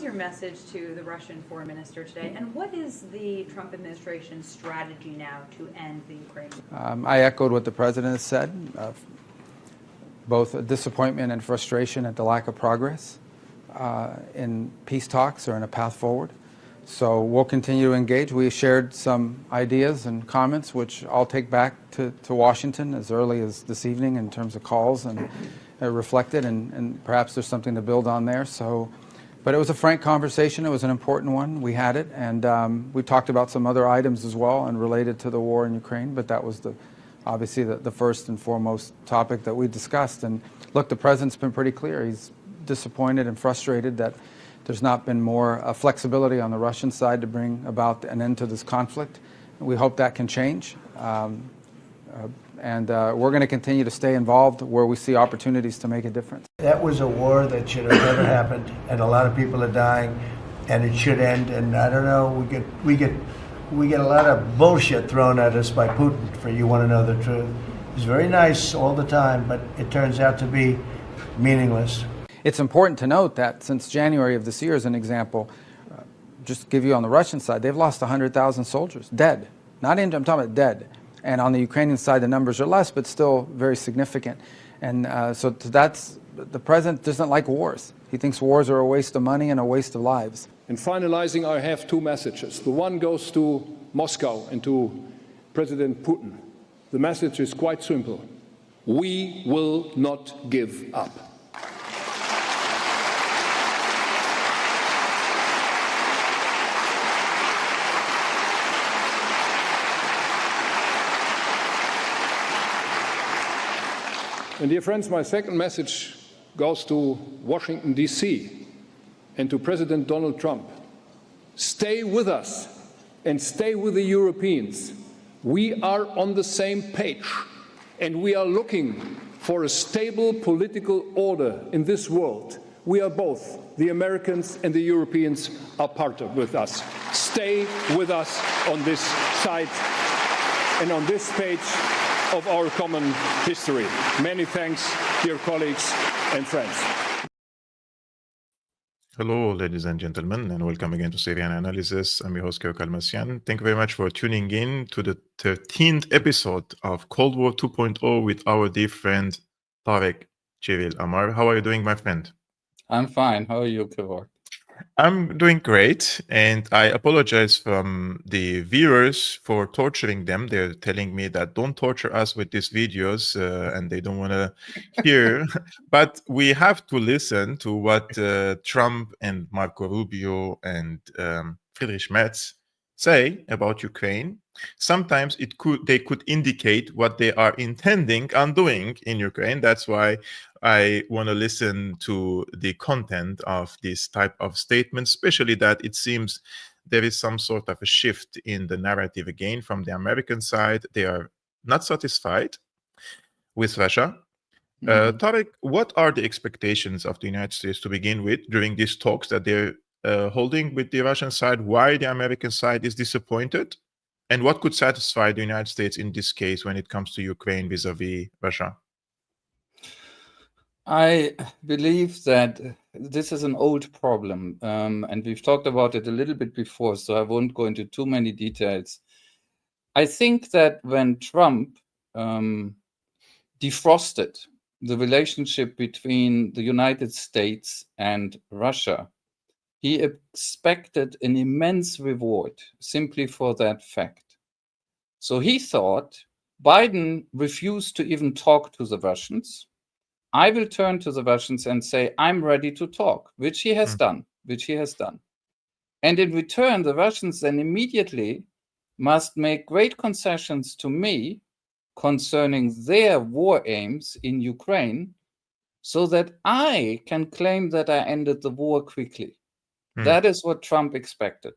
your message to the Russian foreign minister today, and what is the Trump administration's strategy now to end the Ukraine? I echoed what the president has said, both disappointment and frustration at the lack of progress in peace talks or in a path forward. So we'll continue to engage. We shared some ideas and comments, which I'll take back to Washington as early as this evening in terms of calls and reflected, and perhaps there's something to build on there. So, but it was a frank conversation. It was an important one. We had it, and we talked about some other items as well and related to the war in Ukraine, but that was obviously the first and foremost topic that we discussed. And look, the president's been pretty clear. He's disappointed and frustrated that there's not been more flexibility on the Russian side to bring about an end to this conflict. We hope that can change. And we're going to continue to stay involved where we see opportunities to make a difference. That was a war that should have never happened, and a lot of people are dying, and it should end. And I don't know, we get a lot of bullshit thrown at us by Putin for you want to know the truth. He's very nice all the time, but it turns out to be meaningless. It's important to note that since January of this year, as an example, just to give you on the Russian side, they've lost 100,000 soldiers, dead. Not injured, I'm talking about dead. And on the Ukrainian side, the numbers are less, but still very significant. And so that's, the president doesn't like wars. He thinks wars are a waste of money and a waste of lives. In finalizing, I have two messages. The one goes to Moscow and to President Putin. The message is quite simple. We will not give up. And dear friends, my second message goes to Washington, D.C. and to President Donald Trump. Stay with us and stay with the Europeans. We are on the same page, and we are looking for a stable political order in this world. We are both, the Americans and the Europeans, are part of with us. Stay with us on this side and on this page of our common history. Many thanks, dear colleagues and friends. Hello, ladies and gentlemen, and welcome again to Syriana Analysis. I'm your host, Kevork Almassian. Thank you very much for tuning in to the 13th episode of Cold War 2.0 with our dear friend, Tarik Cyril Amar. How are you doing, my friend? I'm fine. How are you, Kevork? I'm doing great, and I apologize from the viewers for torturing them. They're telling me that don't torture us with these videos, and they don't want to hear. But we have to listen to what Trump and Marco Rubio and Friedrich Merz say about Ukraine. Sometimes they could indicate what they are intending on doing in Ukraine. That's why I want to listen to the content of this type of statement, especially that it seems there is some sort of a shift in the narrative again from the American side. They are not satisfied with Russia. Tarik, what are the expectations of the United States to begin with during these talks that they're holding with the Russian side? Why the American side is disappointed? And what could satisfy the United States in this case when it comes to Ukraine vis-a-vis Russia? I believe that this is an old problem, and we've talked about it a little bit before, so I won't go into too many details. I think that when Trump defrosted the relationship between the United States and Russia, he expected an immense reward simply for that fact. So he thought Biden refused to even talk to the Russians. I will turn to the Russians and say, I'm ready to talk, which he has done. And in return, the Russians then immediately must make great concessions to me concerning their war aims in Ukraine so that I can claim that I ended the war quickly. That is what Trump expected.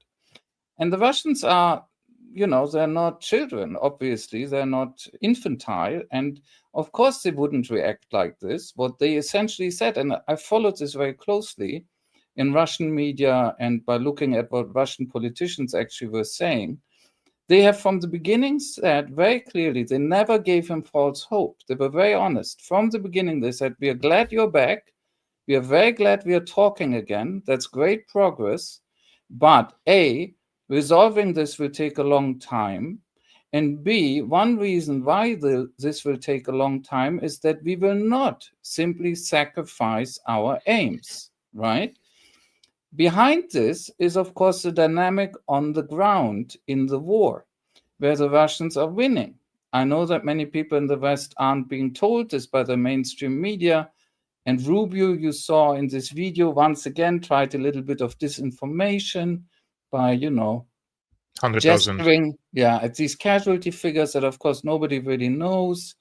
And the Russians are, they're not children, obviously. They're not infantile. And of course, they wouldn't react like this. What they essentially said, and I followed this very closely in Russian media and by looking at what Russian politicians actually were saying, they have from the beginning said very clearly, they never gave him false hope. They were very honest. From the beginning, they said, we are glad you're back. We are very glad we are talking again. That's great progress. But A, resolving this will take a long time. And B, one reason why this will take a long time is that we will not simply sacrifice our aims, right? Behind this is, of course, the dynamic on the ground in the war, where the Russians are winning. I know that many people in the West aren't being told this by the mainstream media. And Rubio, you saw in this video, once again, tried a little bit of disinformation by, 100,000. gesturing, at these casualty figures that, of course, nobody really knows.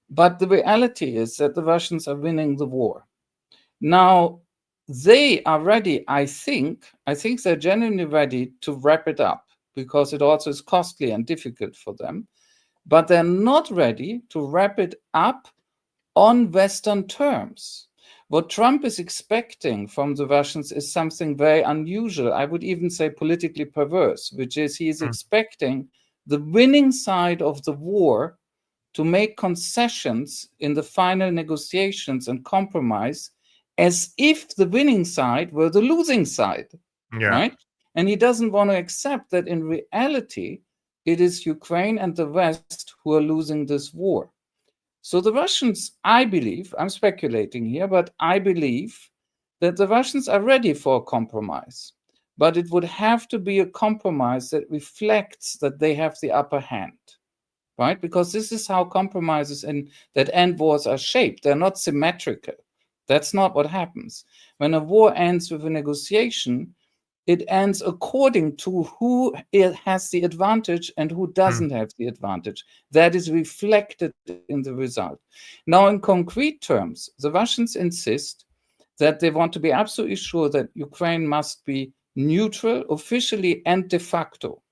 But the reality is that the Russians are winning the war. Now, they are ready, I think they're genuinely ready to wrap it up, because it also is costly and difficult for them. But they're not ready to wrap it up on Western terms. What Trump is expecting from the Russians is something very unusual, I would even say politically perverse, which is he is expecting the winning side of the war to make concessions in the final negotiations and compromise as if the winning side were the losing side, right? And he doesn't want to accept that in reality, it is Ukraine and the West who are losing this war. So the Russians, I believe, I'm speculating here, but I believe that the Russians are ready for a compromise. But it would have to be a compromise that reflects that they have the upper hand, right? Because this is how compromises and that end wars are shaped. They're not symmetrical. That's not what happens. When a war ends with a negotiation, it ends according to who has the advantage and who doesn't have the advantage. That is reflected in the result. Now, in concrete terms, the Russians insist that they want to be absolutely sure that Ukraine must be neutral, officially and de facto.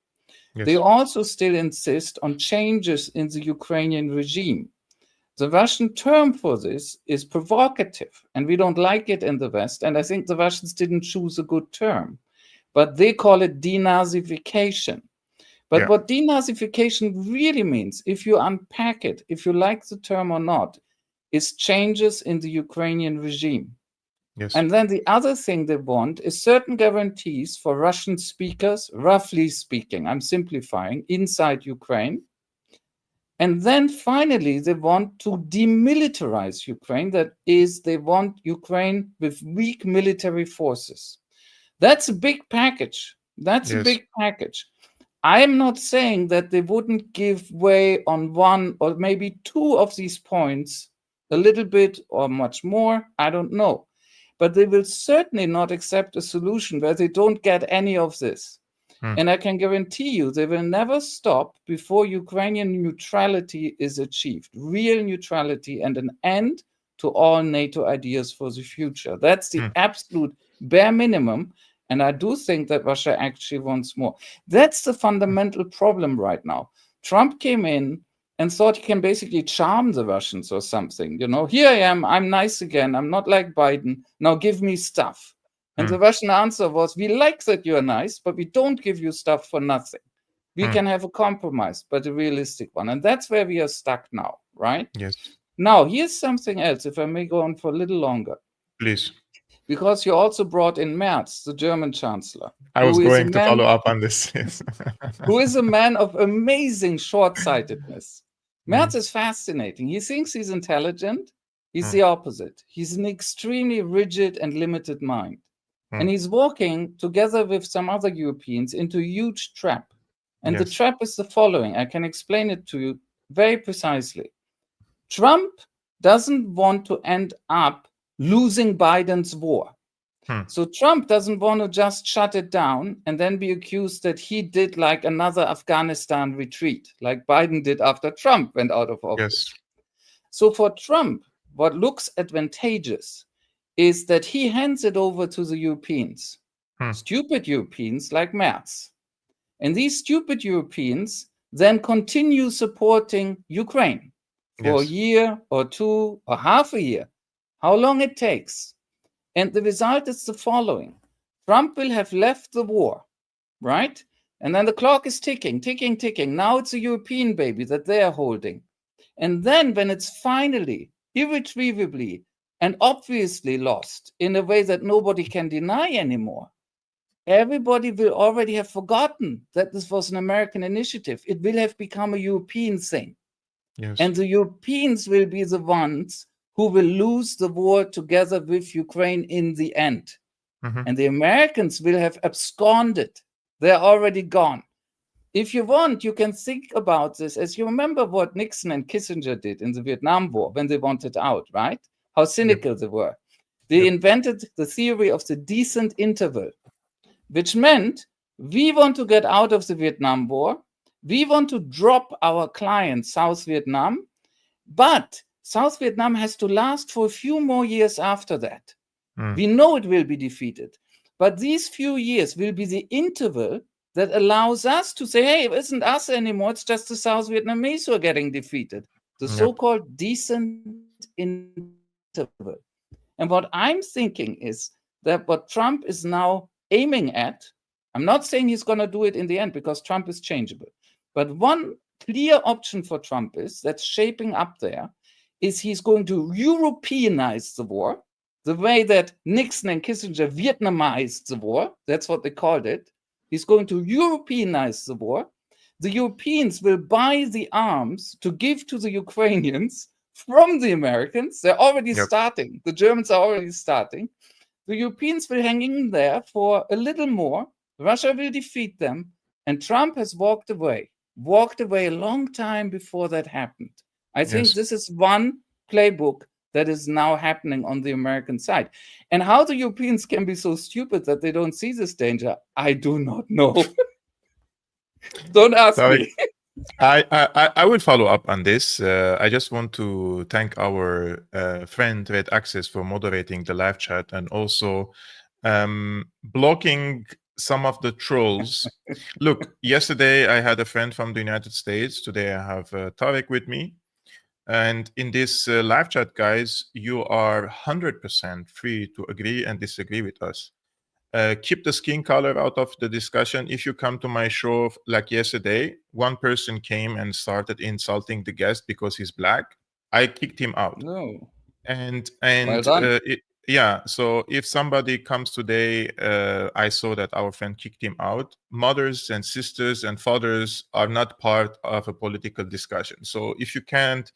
Yes. They also still insist on changes in the Ukrainian regime. The Russian term for this is provocative, and we don't like it in the West, and I think the Russians didn't choose a good term. But they call it denazification. But what denazification really means, if you unpack it, if you like the term or not, is changes in the Ukrainian regime. Yes. And then the other thing they want is certain guarantees for Russian speakers, roughly speaking, I'm simplifying, inside Ukraine. And then finally, they want to demilitarize Ukraine. That is, they want Ukraine with weak military forces. That's a big package. That's a big package. I am not saying that they wouldn't give way on one or maybe two of these points, a little bit or much more, I don't know. But they will certainly not accept a solution where they don't get any of this. And I can guarantee you they will never stop before Ukrainian neutrality is achieved, real neutrality and an end to all NATO ideas for the future. That's the absolute bare minimum. And I do think that Russia actually wants more. That's the fundamental problem right now. Trump came in and thought he can basically charm the Russians or something. Here I am, I'm nice again, I'm not like Biden, now give me stuff. And the Russian answer was, we like that you're nice, but we don't give you stuff for nothing. We can have a compromise, but a realistic one. And that's where we are stuck now, right? Yes. Now, here's something else, if I may go on for a little longer. Please. Because you also brought in Merz, the German chancellor. I was going to follow up on this. Yes. Who is a man of amazing short-sightedness. Merz is fascinating. He thinks he's intelligent. He's the opposite. He's an extremely rigid and limited mind. And he's walking together with some other Europeans into a huge trap. And the trap is the following. I can explain it to you very precisely. Trump doesn't want to end up losing Biden's war. So Trump doesn't want to just shut it down and then be accused that he did like another Afghanistan retreat, like Biden did after Trump went out of office. So for Trump, what looks advantageous is that he hands it over to the Europeans, stupid Europeans like Merz. And these stupid Europeans then continue supporting Ukraine for a year or two or half a year, how long it takes. And the result is the following. Trump will have left the war, right? And then the clock is ticking, ticking, ticking. Now it's a European baby that they are holding. And then when it's finally, irretrievably and obviously lost in a way that nobody can deny anymore, everybody will already have forgotten that this was an American initiative. It will have become a European thing. Yes. And the Europeans will be the ones who will lose the war together with Ukraine in the end. And the Americans will have absconded. They're already gone. If you want, you can think about this as you remember what Nixon and Kissinger did in the Vietnam War when they wanted out, right? How cynical they were. They invented the theory of the decent interval, which meant we want to get out of the Vietnam War. We want to drop our client, South Vietnam, but South Vietnam has to last for a few more years after that. We know it will be defeated, but these few years will be the interval that allows us to say, hey, it isn't us anymore, it's just the South Vietnamese who are getting defeated. The so-called decent interval. And what I'm thinking is that what Trump is now aiming at, I'm not saying he's going to do it in the end because Trump is changeable, but one clear option for Trump is that's shaping up there is he's going to Europeanize the war, the way that Nixon and Kissinger Vietnamized the war. That's what they called it. He's going to Europeanize the war. The Europeans will buy the arms to give to the Ukrainians from the Americans. They're already starting. The Germans are already starting. The Europeans will hang in there for a little more. Russia will defeat them. And Trump has walked away a long time before that happened. I think this is one playbook that is now happening on the American side. And how the Europeans can be so stupid that they don't see this danger, I do not know. Don't ask me. I will follow up on this. I just want to thank our friend Red Access for moderating the live chat and also blocking some of the trolls. Look, yesterday I had a friend from the United States. Today I have Tarik with me. And in this live chat, guys, you are 100% free to agree and disagree with us. Keep the skin color out of the discussion. If you come to my show like yesterday, one person came and started insulting the guest because he's black. I kicked him out. No. And well done. So if somebody comes today, I saw that our friend kicked him out. Mothers and sisters and fathers are not part of a political discussion. So if you can't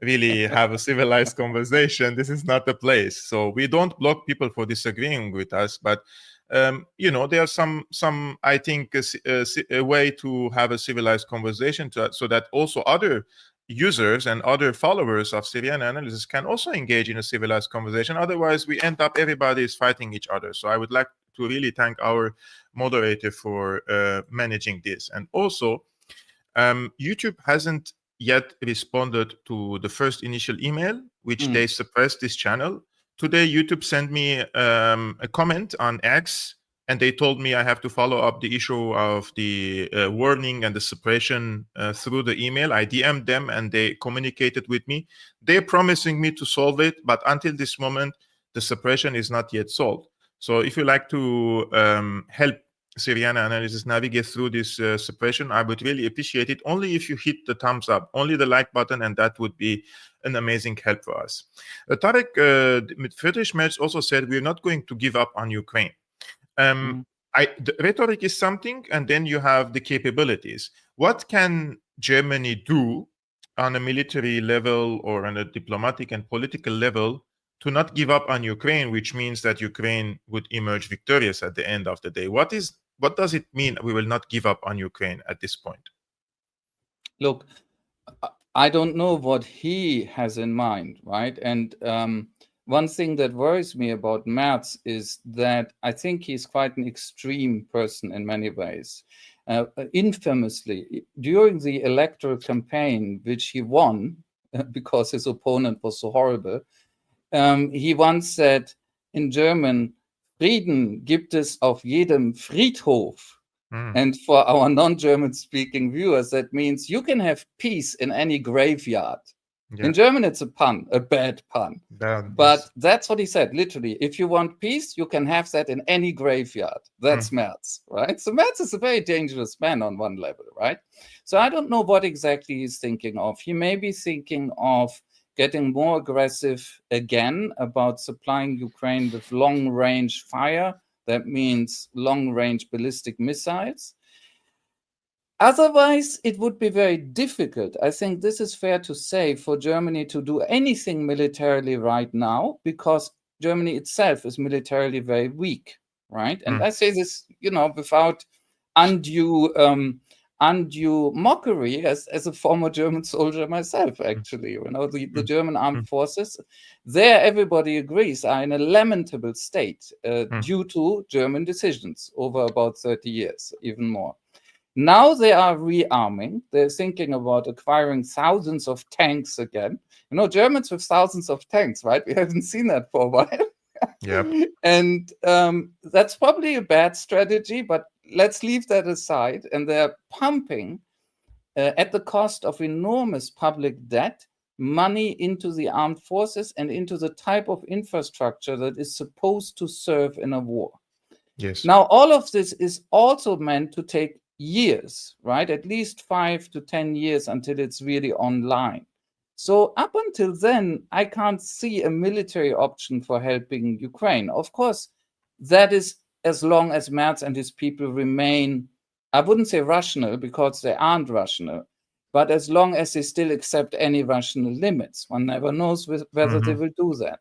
really have a civilized conversation, this is not the place. So we don't block people for disagreeing with us, but there's some I think a way to have a civilized conversation so that also other users and other followers of Syriana Analysis can also engage in a civilized conversation. Otherwise, we end up everybody is fighting each other. So I would like to really thank our moderator for managing this. And also, YouTube hasn't yet responded to the first initial email, which they suppressed this channel. Today, YouTube sent me a comment on X, and they told me I have to follow up the issue of the warning and the suppression through the email. I DM'd them, and they communicated with me. They're promising me to solve it, but until this moment, the suppression is not yet solved. So if you like to help Syriana Analysis navigate through this suppression, I would really appreciate it. Only if you hit the thumbs up, only the like button, and that would be an amazing help for us. Tarik, Friedrich Merz also said we're not going to give up on Ukraine. The rhetoric is something, and then you have the capabilities. What can Germany do on a military level or on a diplomatic and political level to not give up on Ukraine, which means that Ukraine would emerge victorious at the end of the day? What does it mean we will not give up on Ukraine at this point? Look, I don't know what he has in mind, right? And one thing that worries me about Merz is that I think he's quite an extreme person in many ways. Infamously, during the electoral campaign, which he won because his opponent was so horrible, he once said in German, Frieden gibt es auf jedem Friedhof. And for our non-German speaking viewers, that means you can have peace in any graveyard. In German, it's a pun, a bad pun. But that's what he said, literally. If you want peace, you can have that in any graveyard. That's Merz, right? So Merz is a very dangerous man on one level, right? So I don't know what exactly he's thinking of. He may be thinking of getting more aggressive again about supplying Ukraine with long-range fire. That means long-range ballistic missiles. Otherwise, it would be very difficult, I think this is fair to say, for Germany to do anything militarily right now, because Germany itself is militarily very weak, right? And I say this, without undue mockery, as a former German soldier myself, actually. The German armed forces, there everybody agrees, are in a lamentable state due to German decisions over about 30 years, even more. Now they are rearming. They're thinking about acquiring thousands of tanks again. Germans with thousands of tanks, right? We haven't seen that for a while. Yep. And that's probably a bad strategy, but let's leave that aside. And they're pumping, at the cost of enormous public debt, money into the armed forces and into the type of infrastructure that is supposed to serve in a war. Yes. Now, all of this is also meant to take years, right? At least 5 to 10 years until it's really online. So up until then, I can't see a military option for helping Ukraine. Of course, that is as long as Merz and his people remain, I wouldn't say rational because they aren't rational, but as long as they still accept any rational limits. One never knows whether they will do that.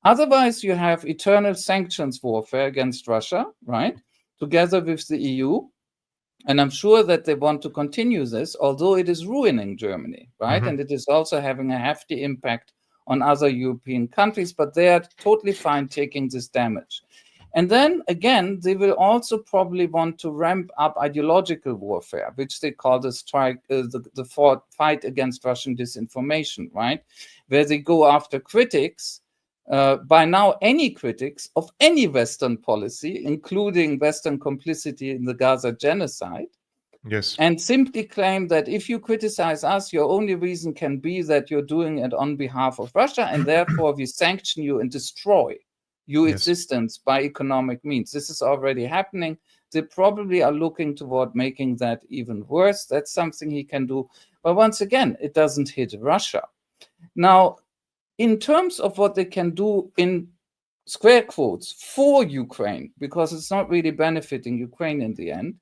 Otherwise, you have eternal sanctions warfare against Russia, right? Together with the EU. And I'm sure that they want to continue this, although it is ruining Germany, right? And it is also having a hefty impact on other European countries, but they are totally fine taking this damage. And then again, they will also probably want to ramp up ideological warfare, which they call the fight against Russian disinformation, right? Where they go after critics, by now any critics of any Western policy, including Western complicity in the Gaza genocide, Yes. and simply claim that if you criticize us, your only reason can be that you're doing it on behalf of Russia, and therefore we sanction you and destroy your existence by economic means. This is already happening. They probably are looking toward making that even worse. That's something he can do. But once again, it doesn't hit Russia. Now, in terms of what they can do in square quotes for Ukraine, because it's not really benefiting Ukraine in the end,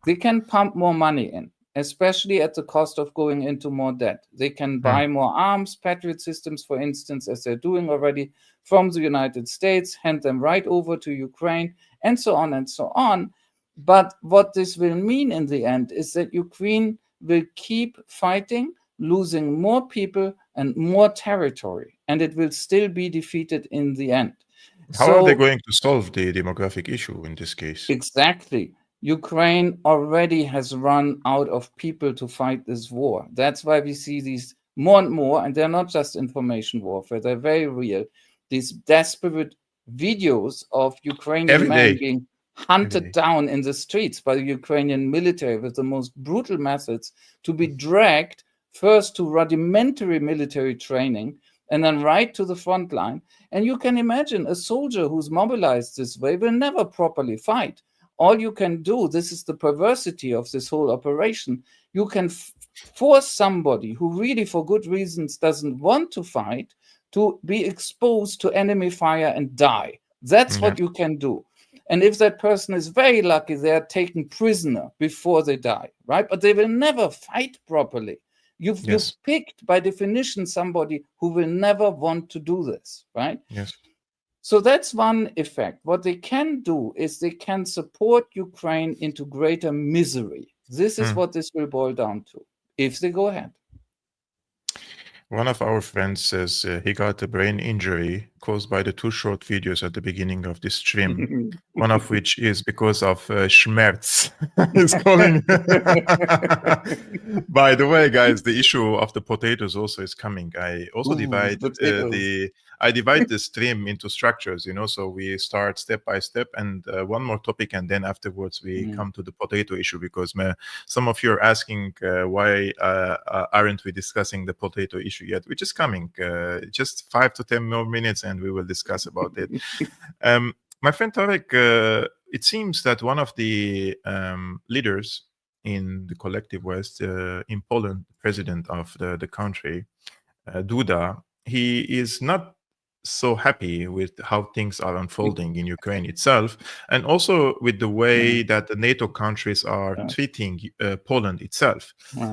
they can pump more money in, especially at the cost of going into more debt. They can buy more arms, Patriot systems, for instance, as they're doing already from the United States, hand them right over to Ukraine, and so on and so on. But what this will mean in the end is that Ukraine will keep fighting, losing more people and more territory, and it will still be defeated in the end. How are they going to solve the demographic issue in this case? Exactly. Ukraine already has run out of people to fight this war. That's why we see these more and more, and they're not just information warfare, they're very real, these desperate videos of Ukrainian men being hunted down in the streets by the Ukrainian military with the most brutal methods to be dragged first to rudimentary military training and then right to the front line. And you can imagine a soldier who's mobilized this way will never properly fight. All you can do, this is the perversity of this whole operation, you can force somebody who really for good reasons doesn't want to fight to be exposed to enemy fire and die. That's what you can do. And if that person is very lucky, they are taken prisoner before they die, right? But they will never fight properly. You've picked, by definition, somebody who will never want to do this, right? Yes. So that's one effect. What they can do is they can support Ukraine into greater misery. This is what this will boil down to, if they go ahead. One of our friends says he got a brain injury caused by the 2 short videos at the beginning of this stream. One of which is because of Schmerz. He's calling. By the way, guys, the issue of the potatoes also is coming. I also divide the stream into structures, so we start step by step and one more topic, and then afterwards we come to the potato issue, because some of you are asking why aren't we discussing the potato issue yet, which is coming. Just 5 to 10 more minutes and we will discuss about it. My friend Tarik, it seems that one of the leaders in the collective West, in Poland, president of the country, Duda, he is not so happy with how things are unfolding in Ukraine itself, and also with the way that the NATO countries are treating Poland itself.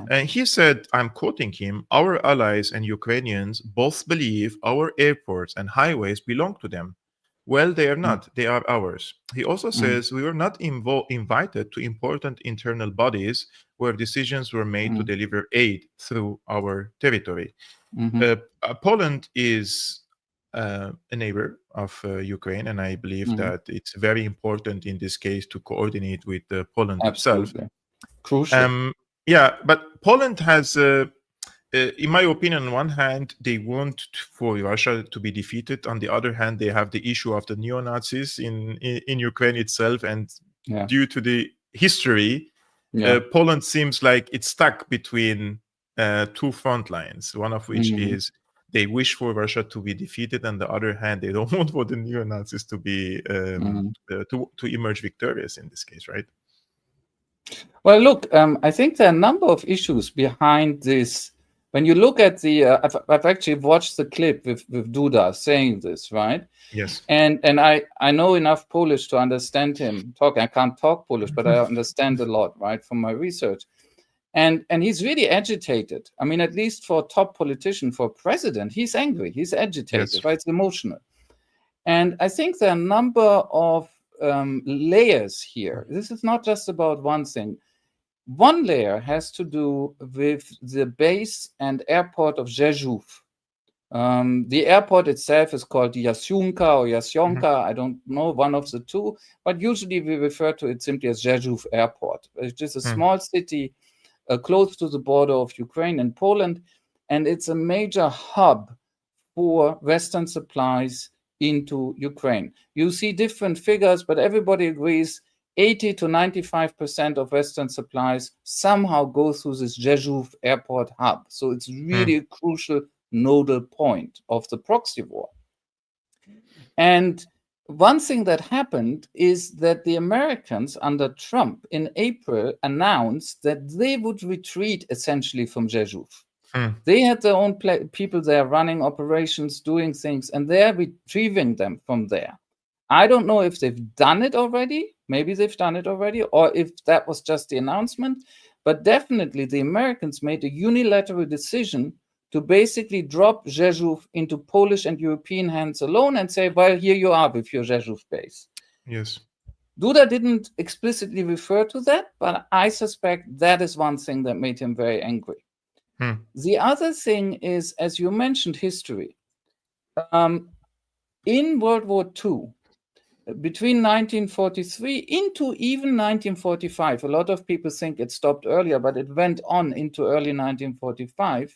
And he said, I'm quoting him, "Our allies and Ukrainians both believe our airports and highways belong to them. Well, they are not. They are ours." He also says, "We were not invited to important internal bodies where decisions were made to deliver aid through our territory." Poland is a neighbor of Ukraine, and I believe that it's very important in this case to coordinate with Poland itself. Crucial. Yeah, but Poland has, in my opinion, on one hand, they want for Russia to be defeated. On the other hand, they have the issue of the neo-Nazis in Ukraine itself, and due to the history, Poland seems like it's stuck between two front lines, one of which is they wish for Russia to be defeated, and the other hand, they don't want for the neo-Nazis to be to emerge victorious in this case, right? Well, look, I think there are a number of issues behind this. When you look at the, I've actually watched the clip with Duda saying this, right? Yes. And I know enough Polish to understand him talk. I can't talk Polish, but I understand a lot, right, from my research. And he's really agitated. I mean, at least for a top politician, for president, he's angry. He's agitated, right? It's emotional. And I think there are a number of layers here. This is not just about one thing. One layer has to do with the base and airport of Rzeszów. The airport itself is called Jasionka or Jasionka, I don't know, one of the two, but usually we refer to it simply as Rzeszów Airport, which is a small city close to the border of Ukraine and Poland, and it's a major hub for Western supplies into Ukraine. You see different figures, but everybody agrees 80 to 95% of Western supplies somehow go through this Rzeszów airport hub. So it's really a crucial nodal point of the proxy war. And one thing that happened is that the Americans under Trump in April announced that they would retreat essentially from Rzeszów. They had their own people there running operations, doing things, and they're retrieving them from there. I don't know if they've done it already. Maybe they've done it already, or if that was just the announcement. But definitely the Americans made a unilateral decision to basically drop Rzeszów into Polish and European hands alone and say, well, here you are with your Rzeszów base. Yes. Duda didn't explicitly refer to that, but I suspect that is one thing that made him very angry. The other thing is, as you mentioned, history. In World War II, between 1943 into even 1945, a lot of people think it stopped earlier, but it went on into early 1945,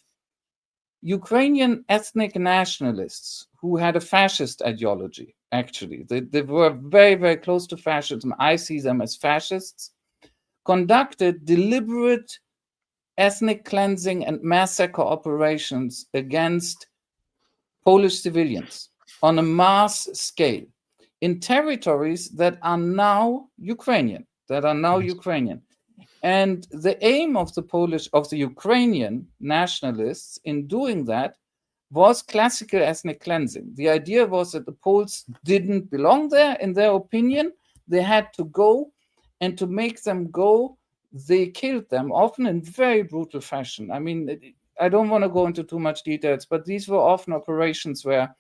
Ukrainian ethnic nationalists who had a fascist ideology, actually, they were very, very close to fascism. I see them as fascists, conducted deliberate ethnic cleansing and massacre operations against Polish civilians on a mass scale in territories that are now Ukrainian, And the aim of the Ukrainian nationalists in doing that was classical ethnic cleansing. The idea was that the Poles didn't belong there, in their opinion. They had to go, and to make them go, they killed them, often in very brutal fashion. I mean, I don't want to go into too much details, but these were often operations where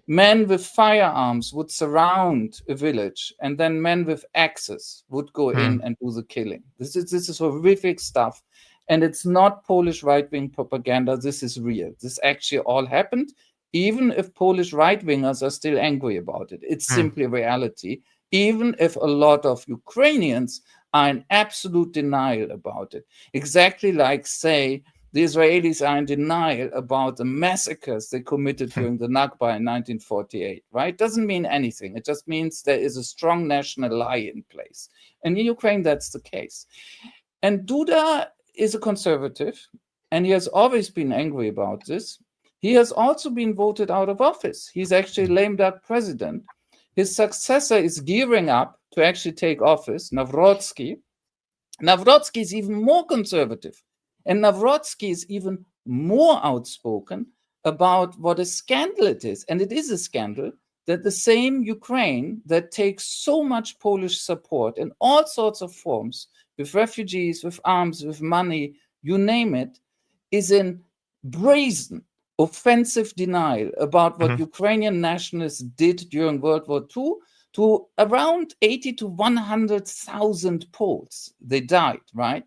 men with firearms would surround a village, and then men with axes would go in and do the killing. This is horrific stuff, and it's not Polish right-wing propaganda. This is real. This actually all happened, even if Polish right-wingers are still angry about it. It's simply reality, even if a lot of Ukrainians are in absolute denial about it. Exactly like, say, the Israelis are in denial about the massacres they committed during the Nakba in 1948, right? Doesn't mean anything. It just means there is a strong national lie in place. And in Ukraine, that's the case. And Duda is a conservative, and he has always been angry about this. He has also been voted out of office. He's actually lame duck president. His successor is gearing up to actually take office, Nawrocki. Nawrocki is even more conservative. And Nawrocki is even more outspoken about what a scandal it is. And it is a scandal that the same Ukraine that takes so much Polish support in all sorts of forms, with refugees, with arms, with money, you name it, is in brazen, offensive denial about what Ukrainian nationalists did during World War II to around 80 to 100,000 Poles. They died, right?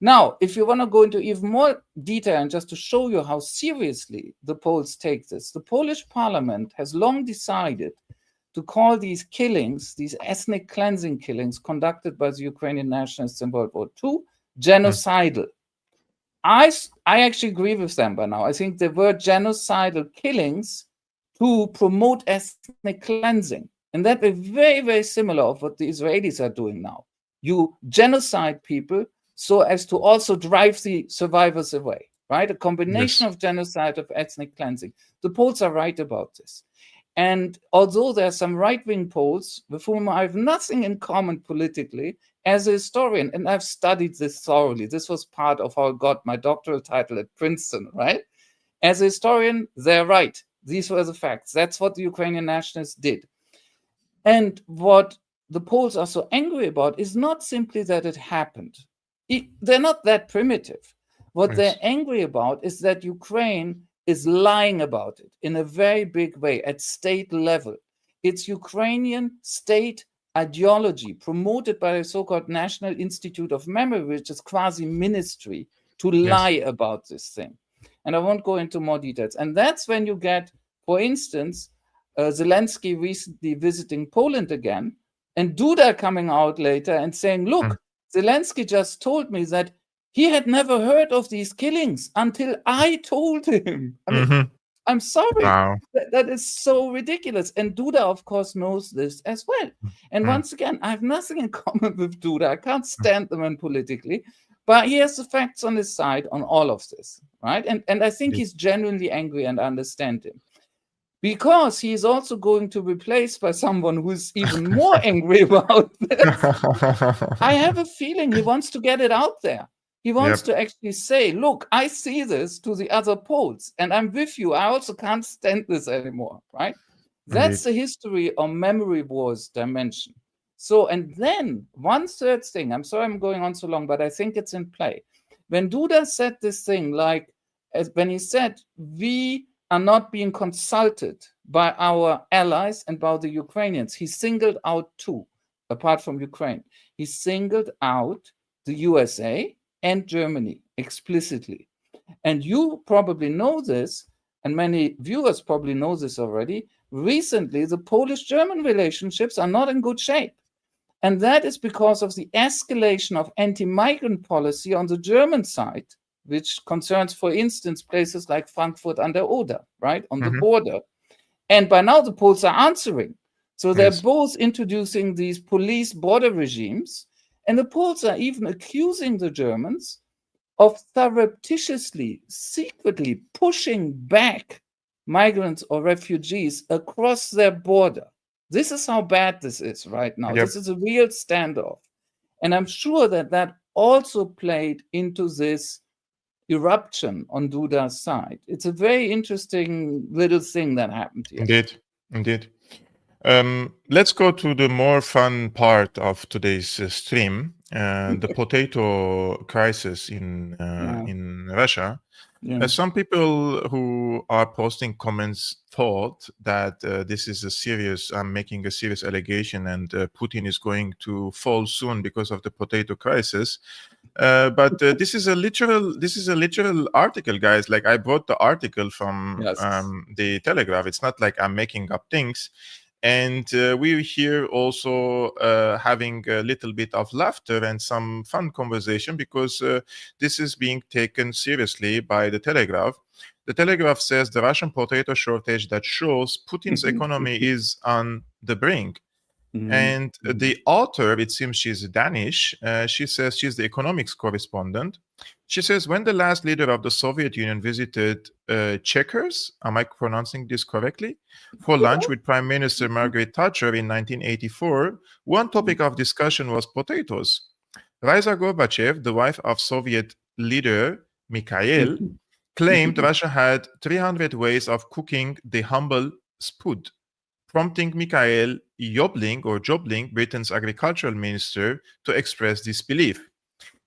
Now, if you want to go into even more detail and just to show you how seriously the Poles take this, the Polish parliament has long decided to call these killings, these ethnic cleansing killings conducted by the Ukrainian nationalists in World War II, genocidal. I actually agree with them by now. I think there were genocidal killings to promote ethnic cleansing. And that is very, very similar of what the Israelis are doing now. You genocide people so as to also drive the survivors away, right? A combination of genocide, of ethnic cleansing. The Poles are right about this. And although there are some right-wing Poles with whom I have nothing in common politically, as a historian, and I've studied this thoroughly, this was part of how I got my doctoral title at Princeton, right? As a historian, they're right. These were the facts. That's what the Ukrainian nationalists did. And what the Poles are so angry about is not simply that it happened. They're not that primitive. What they're angry about is that Ukraine is lying about it in a very big way at state level. It's Ukrainian state ideology promoted by the so-called National Institute of Memory, which is quasi-ministry, to lie about this thing. And I won't go into more details. And that's when you get, for instance, Zelensky recently visiting Poland again, and Duda coming out later and saying, look, Zelensky just told me that he had never heard of these killings until I told him. I mean, I'm sorry. Wow. That is so ridiculous. And Duda, of course, knows this as well. And once again, I have nothing in common with Duda. I can't stand the man politically. But he has the facts on his side on all of this, right? And I think he's genuinely angry, and I understand him. Because he is also going to be replaced by someone who's even more angry about this. I have a feeling he wants to get it out there. He wants to actually say, look, I see this to the other Poles, and I'm with you. I also can't stand this anymore, right? That's the history of memory wars dimension. So, and then one third thing, I'm sorry I'm going on so long, but I think it's in play. When Duda said this thing, like when he said, we are not being consulted by our allies and by the Ukrainians, he singled out two, apart from Ukraine. He singled out the USA and Germany explicitly. And you probably know this, and many viewers probably know this already. Recently, the Polish-German relationships are not in good shape. And that is because of the escalation of anti-migrant policy on the German side, which concerns, for instance, places like Frankfurt an der Oder, right, on the border. And by now, the Poles are answering. So they're both introducing these police border regimes. And the Poles are even accusing the Germans of surreptitiously, secretly pushing back migrants or refugees across their border. This is how bad this is right now. This is a real standoff. And I'm sure that that also played into this eruption on Duda's side. It's a very interesting little thing that happened here. Indeed. Let's go to the more fun part of today's stream, the potato crisis in Russia. Some people who are posting comments thought that this is a serious, I'm making a serious allegation, and Putin is going to fall soon because of the potato crisis. But this is a literal article, guys. Like, I brought the article from the Telegraph. It's not like I'm making up things. And we're here also having a little bit of laughter and some fun conversation, because this is being taken seriously by the Telegraph. The Telegraph says the Russian potato shortage that shows Putin's economy is on the brink. And the author, it seems she's Danish, she says she's the economics correspondent. She says, when the last leader of the Soviet Union visited Chequers, am I pronouncing this correctly, for lunch with Prime Minister Margaret Thatcher in 1984, one topic of discussion was potatoes. Raisa Gorbachev, the wife of Soviet leader Mikhail, claimed Russia had 300 ways of cooking the humble spud, prompting Mikhail Jobling, Britain's agricultural minister, to express disbelief.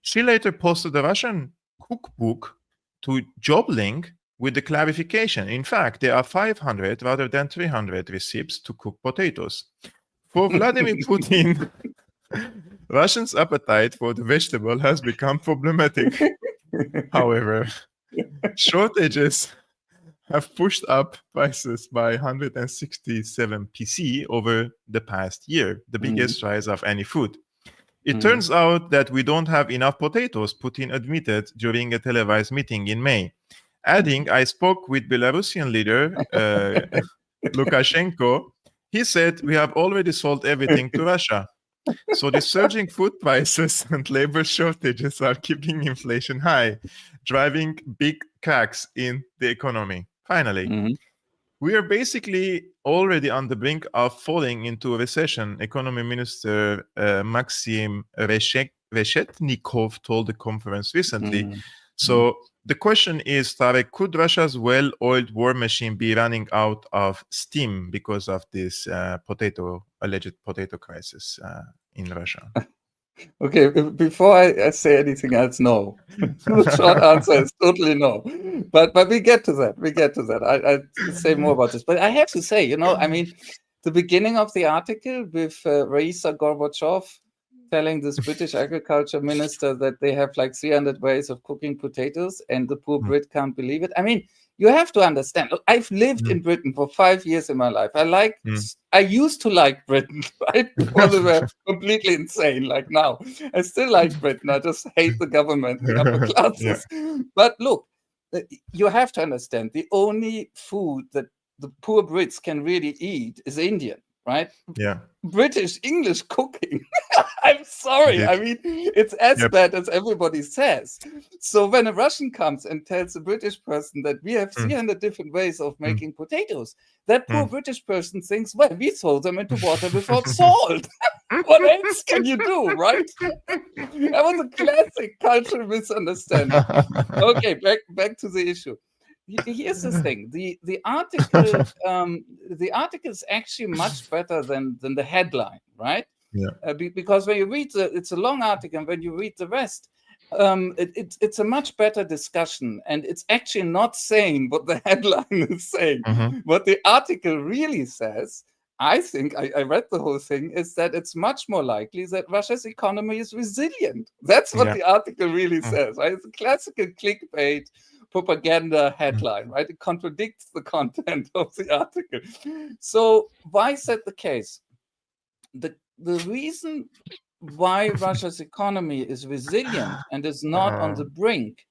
She later posted the Russian cookbook to Jobling with the clarification. In fact, there are 500 rather than 300 recipes to cook potatoes. For Vladimir Putin, Russians' appetite for the vegetable has become problematic. However, shortages have pushed up prices by 167 PC over the past year, the biggest rise of any food. It turns out that we don't have enough potatoes, Putin admitted during a televised meeting in May. Adding, I spoke with Belarusian leader Lukashenko. He said, we have already sold everything to Russia. So the surging food prices and labor shortages are keeping inflation high, driving big cracks in the economy. Finally, we are basically already on the brink of falling into a recession, Economy Minister Maxim Reshetnikov told the conference recently. So the question is, Tarik, could Russia's well-oiled war machine be running out of steam because of this alleged potato crisis in Russia? Okay, before I say anything else, no. The short answer is totally no. But we get to that. I'll say more about this. But I have to say, I mean, the beginning of the article with Raisa Gorbachev telling this British agriculture minister that they have like 300 ways of cooking potatoes and the poor Brit can't believe it. I mean, you have to understand, look, I've lived in Britain for 5 years in my life. I used to like Britain, right? Before they were completely insane, like now. I still like Britain. I just hate the government, the upper classes. But look, you have to understand, the only food that the poor Brits can really eat is Indian, right? Yeah. British English cooking. I'm sorry. I mean, it's as bad as everybody says. So when a Russian comes and tells a British person that we have 300 different ways of making potatoes, that poor British person thinks, well, we throw them into water without salt. What else can you do, right? That was a classic cultural misunderstanding. Okay, back to the issue. Here's the thing: the article is actually much better than the headline, right? Yeah. Because when you read it's a long article, and when you read the rest, it's a much better discussion, and it's actually not saying what the headline is saying. What the article really says, I think, I read the whole thing, is that it's much more likely that Russia's economy is resilient. That's what the article really says, right? It's a classical clickbait propaganda headline, right? It contradicts the content of the article. So why is that the case? The reason why Russia's economy is resilient and is not on the brink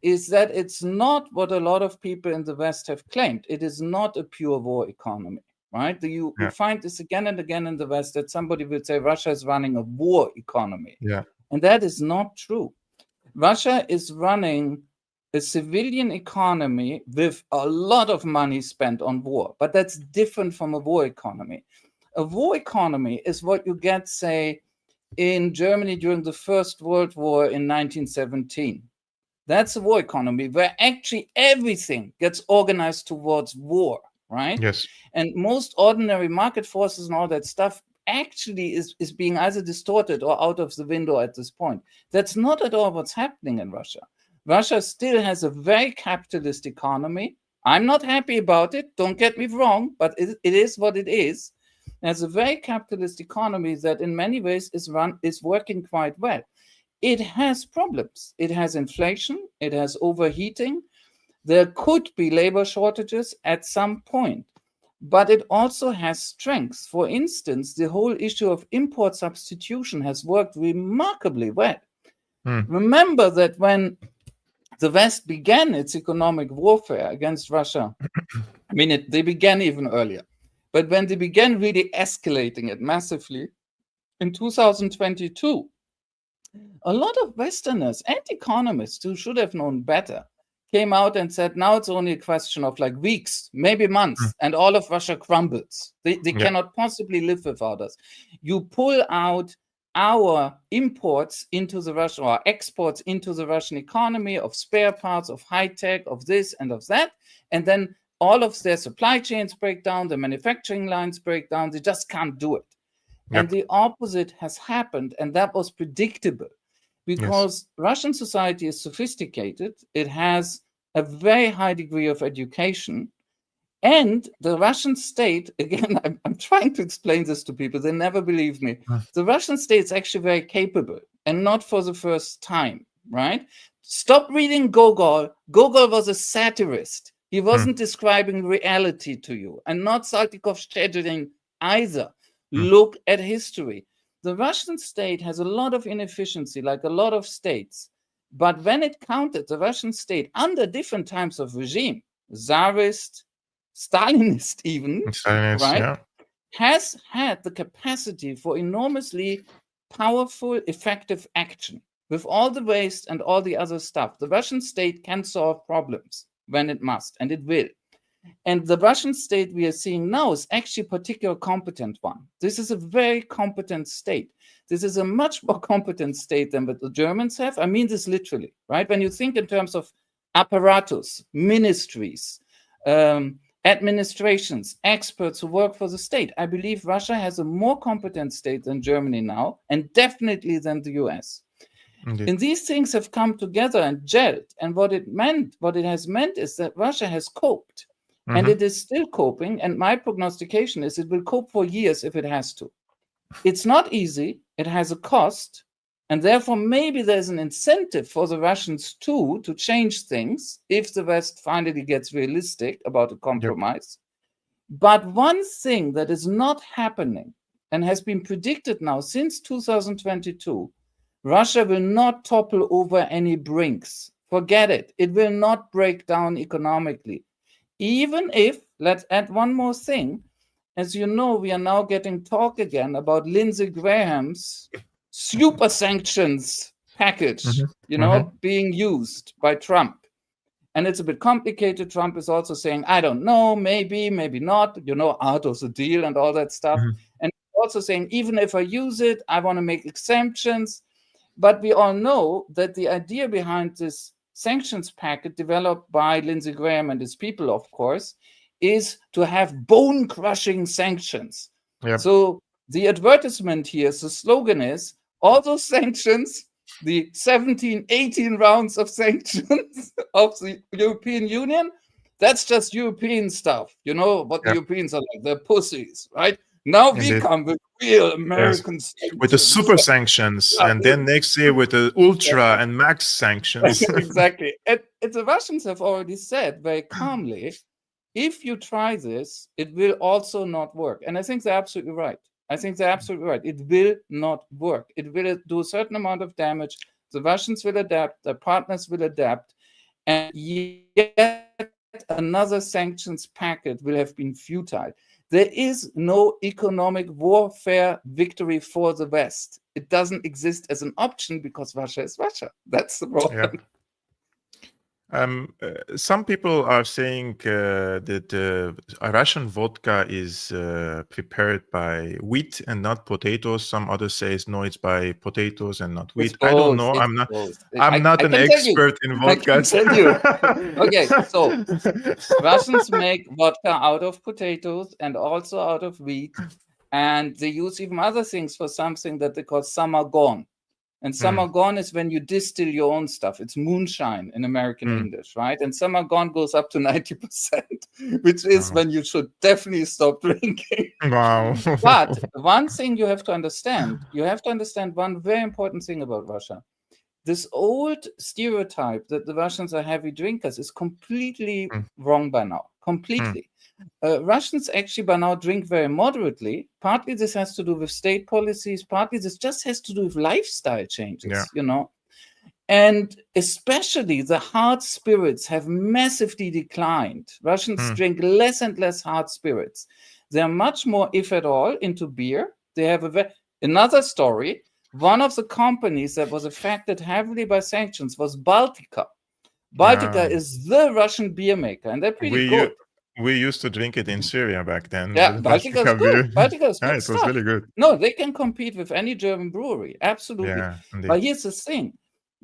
is that it's not what a lot of people in the West have claimed. It is not a pure war economy, right? You find this again and again in the West, that somebody will say Russia is running a war economy. And that is not true. Russia is running a civilian economy with a lot of money spent on war, but that's different from a war economy. A war economy is what you get, say, in Germany during the First World War in 1917. That's a war economy where actually everything gets organized towards war, right? Yes. And most ordinary market forces and all that stuff actually is being either distorted or out of the window at this point. That's not at all what's happening in Russia. Russia still has a very capitalist economy. I'm not happy about it, don't get me wrong, but it is what it is. It has a very capitalist economy that in many ways is working quite well. It has problems. It has inflation, it has overheating. There could be labor shortages at some point, but it also has strengths. For instance, the whole issue of import substitution has worked remarkably well. Remember that when the West began its economic warfare against Russia, I mean, they began even earlier, but when they began really escalating it massively in 2022, a lot of Westerners and economists who should have known better came out and said, now it's only a question of like weeks, maybe months, and all of Russia crumbles. They cannot possibly live without us. You pull out our imports into the Russian, or exports into the Russian economy of spare parts, of high tech, of this and of that. And then all of their supply chains break down, the manufacturing lines break down, they just can't do it. Yep. And the opposite has happened, and that was predictable because Russian society is sophisticated. It has a very high degree of education. And the Russian state, again, I'm trying to explain this to people, they never believe me. The Russian state is actually very capable, and not for the first time, right? Stop reading Gogol. Gogol was a satirist. He wasn't describing reality to you, and not Saltykov-Shchedrin either. Look at history. The Russian state has a lot of inefficiency, like a lot of states. But when it counted, the Russian state, under different types of regime, Tsarist, Stalinist even, right, has had the capacity for enormously powerful, effective action. With all the waste and all the other stuff, the Russian state can solve problems when it must, and it will. And the Russian state we are seeing now is actually a particularly competent one. This is a very competent state. This is a much more competent state than what the Germans have. I mean this literally, right? When you think in terms of apparatus, ministries, administrations, experts who work for the state, I believe Russia has a more competent state than Germany now, and definitely than the US. Indeed. And these things have come together and gelled. And what it has meant is that Russia has coped. And it is still coping. And my prognostication is it will cope for years if it has to. It's not easy. It has a cost. And therefore, maybe there's an incentive for the Russians too to change things if the West finally gets realistic about a compromise. Yep. But one thing that is not happening and has been predicted now since 2022, Russia will not topple over any brinks. Forget it. It will not break down economically. Even if, let's add one more thing, as you know, we are now getting talk again about Lindsey Graham's super sanctions package, being used by Trump. And it's a bit complicated. Trump is also saying, I don't know, maybe, maybe not, out of the deal and all that stuff. And also saying, even if I use it, I want to make exemptions. But we all know that the idea behind this sanctions packet developed by Lindsey Graham and his people, of course, is to have bone-crushing sanctions. Yep. So the advertisement here, the slogan is, all those sanctions, the 17, 18 rounds of sanctions of the European Union, that's just European stuff. You know what the Europeans are like, they're pussies, right? Now we come with real American sanctions. With the super sanctions, and then next year with the ultra and max sanctions. Exactly. And the Russians have already said very calmly, if you try this, it will also not work. And I think they're absolutely right. It will not work. It will do a certain amount of damage. The Russians will adapt, their partners will adapt, and yet another sanctions packet will have been futile. There is no economic warfare victory for the West. It doesn't exist as an option because Russia is Russia. That's the problem. Some people are saying that Russian vodka is prepared by wheat and not potatoes. Some others say no, it's by potatoes and not wheat. I don't know. I'm not an expert in vodka. I can tell you. Okay, so Russians make vodka out of potatoes and also out of wheat, and they use even other things for something that they call samagon. And samagon is when you distill your own stuff. It's moonshine in American English, right? And samagon goes up to 90%, which is when you should definitely stop drinking. Wow. But one thing you have to understand one very important thing about Russia. This old stereotype that the Russians are heavy drinkers is completely wrong by now. Completely. Russians actually by now drink very moderately. Partly this has to do with state policies. Partly this just has to do with lifestyle changes, And especially the hard spirits have massively declined. Russians drink less and less hard spirits. They're much more, if at all, into beer. They have another story. One of the companies that was affected heavily by sanctions was Baltica. Baltica is the Russian beer maker, and they're pretty good. We used to drink it in Syria back then. Yeah, The Baltica is Baltica beer. good. Baltica is Yeah, good it was stuff. really good. No, they can compete with any German brewery. Absolutely. Yeah, indeed. But here's the thing.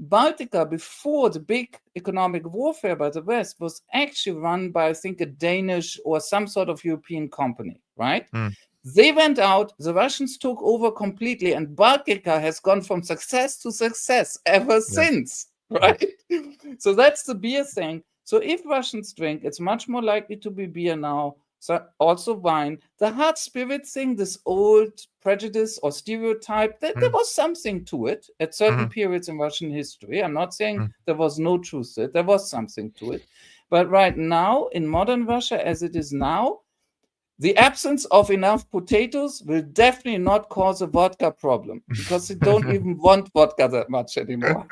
Baltica, before the big economic warfare by the West, was actually run by, I think, a Danish or some sort of European company, right? Mm. They went out, the Russians took over completely, and Baltica has gone from success to success ever since, right? So that's the beer thing. So if Russians drink, it's much more likely to be beer now. So also wine. The hard spirit thing, this old prejudice or stereotype, there was something to it at certain periods in Russian history. I'm not saying there was no truth to it. There was something to it. But right now, in modern Russia, as it is now, the absence of enough potatoes will definitely not cause a vodka problem because they don't even want vodka that much anymore.